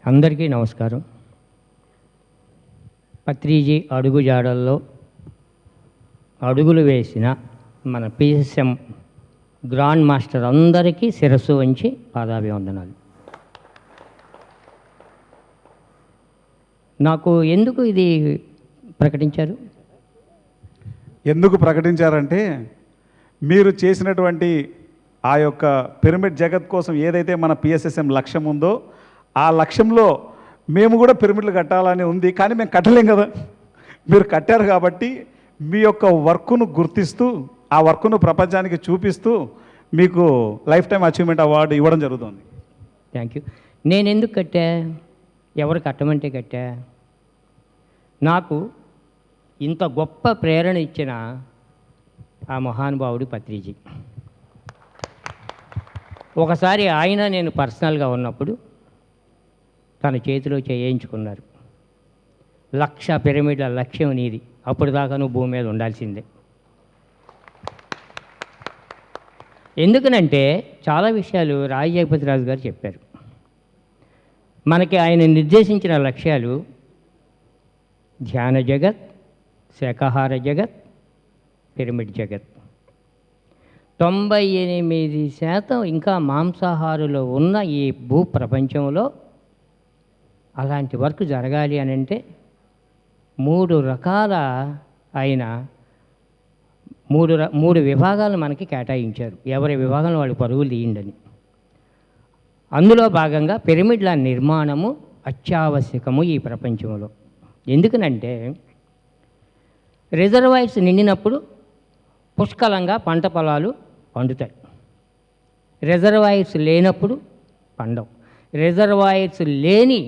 అందరికీ నమస్కారం. పత్రిజీ అడుగుజాడల్లో అడుగులు వేసిన మన పిఎస్ఎం గ్రాండ్ మాస్టర్ అందరికీ శిరస్సు వంచి పాదాభివందనాలు. నాకు ఎందుకు ఇది ప్రకటించారు? ఎందుకు ప్రకటించారంటే మీరు చేసినటువంటి ఆ యొక్క పిరమిడ్ జగత్ కోసం ఏదైతే మన పిఎస్ఎస్ఎం లక్ష్యం ఉందో ఆ లక్ష్యంలో మేము కూడా పిరమిడ్లు కట్టాలని ఉంది, కానీ మేము కట్టలేం కదా. మీరు కట్టారు కాబట్టి మీ యొక్క వర్క్ను గుర్తిస్తూ ఆ వర్క్ను ప్రపంచానికి చూపిస్తూ మీకు లైఫ్ టైం అచీవ్మెంట్ అవార్డు ఇవ్వడం జరుగుతుంది. Thank you. నేను ఎందుకు కట్టా? ఎవరు కట్టమంటే కట్టా? నాకు ఇంత గొప్ప ప్రేరణ ఇచ్చిన ఆ మహానుభావుడు పత్రిజీ. ఒకసారి ఆయన నేను పర్సనల్గా ఉన్నప్పుడు తన చేతిలో చేయించుకున్నారు. 1,00,000 పిరమిడ్ల లక్ష్యం నీది, అప్పుడు దాకా నువ్వు భూమి మీద ఉండాల్సిందే. ఎందుకనంటే చాలా విషయాలు రాయి జగపతిరాజు గారు చెప్పారు. మనకి ఆయన నిర్దేశించిన లక్ష్యాలు ధ్యాన జగత్, శాకాహార జగత్, పిరమిడ్ జగత్. 98% ఇంకా మాంసాహారులో ఉన్న ఈ భూ ప్రపంచంలో అలాంటి వర్క్ జరగాలి అని అంటే 3 రకాల ఆయన 3 విభాగాలు మనకి కేటాయించారు. ఎవరి విభాగంలో వాళ్ళు పరుగులు తీయండి. అందులో భాగంగా పిరమిడ్ల నిర్మాణము అత్యావశ్యకము ఈ ప్రపంచంలో. ఎందుకనంటే రిజర్వాయర్స్ నిండినప్పుడు పుష్కలంగా పంట పొలాలు పండుతాయి. రిజర్వాయర్స్ లేనప్పుడు పండవు. రిజర్వాయర్స్ లేని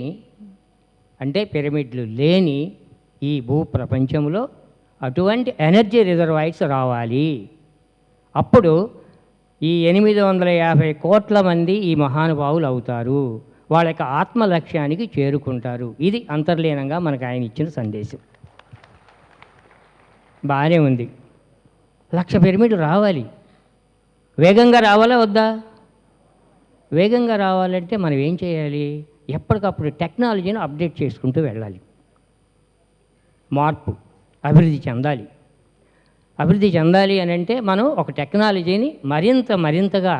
అంటే పిరమిడ్లు లేని ఈ భూ ప్రపంచంలో అటువంటి ఎనర్జీ రిజర్వాయర్స్ రావాలి. అప్పుడు ఈ 850 కోట్ల మంది ఈ మహానుభావులు అవుతారు. వాళ్ళ యొక్క ఆత్మ లక్ష్యానికి చేరుకుంటారు. ఇది అంతర్లీనంగా మనకు ఆయన ఇచ్చిన సందేశం. బాగానే ఉంది. 1,00,000 పిరమిడ్లు రావాలి. వేగంగా రావాలా వద్దా? వేగంగా రావాలంటే మనం ఏం చేయాలి? ఎప్పటికప్పుడు టెక్నాలజీని అప్డేట్ చేసుకుంటూ వెళ్ళాలి. మార్పు అభివృద్ధి చెందాలి. అభివృద్ధి చెందాలి అని అంటే మనం ఒక టెక్నాలజీని మరింతగా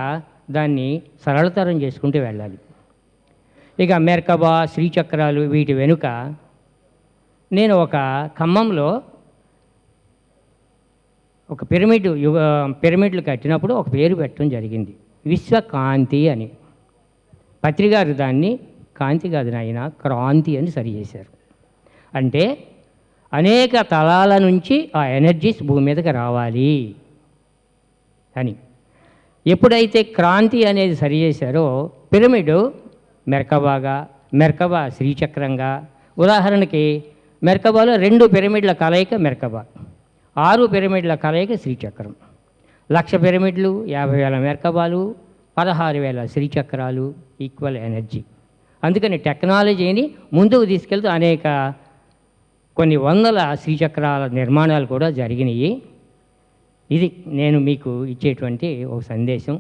దాన్ని సరళతరం చేసుకుంటూ వెళ్ళాలి. ఇక మెర్కబా, శ్రీచక్రాలు వీటి వెనుక నేను ఒక ఖమ్మంలో ఒక పిరమిడ్లు కట్టినప్పుడు ఒక పేరు పెట్టడం జరిగింది, విశ్వకాంతి అని. పత్రిగారు దాన్ని కాంతి కాదు నాయన, క్రాంతి అని సరి చేశారు. అంటే అనేక తలాల నుంచి ఆ ఎనర్జీస్ భూమి మీదకి రావాలి అని. ఎప్పుడైతే క్రాంతి అనేది సరి చేశారో పిరమిడ్ మెర్కబా శ్రీచక్రంగా. ఉదాహరణకి మెర్కబాలో 2 పిరమిడ్ల కలయిక మెర్కబా, 6 పిరమిడ్ల కలయిక శ్రీచక్రం. 1,00,000 పిరమిడ్లు, 50,000 మెర్కబాలు, 16,000 శ్రీచక్రాలు, ఈక్వల్ ఎనర్జీ. అందుకని టెక్నాలజీని ముందుకు తీసుకెళ్తూ కొన్ని వందల శ్రీచక్రాల నిర్మాణాలు కూడా జరిగినాయి. ఇది నేను మీకు ఇచ్చేటువంటి ఒక సందేశం.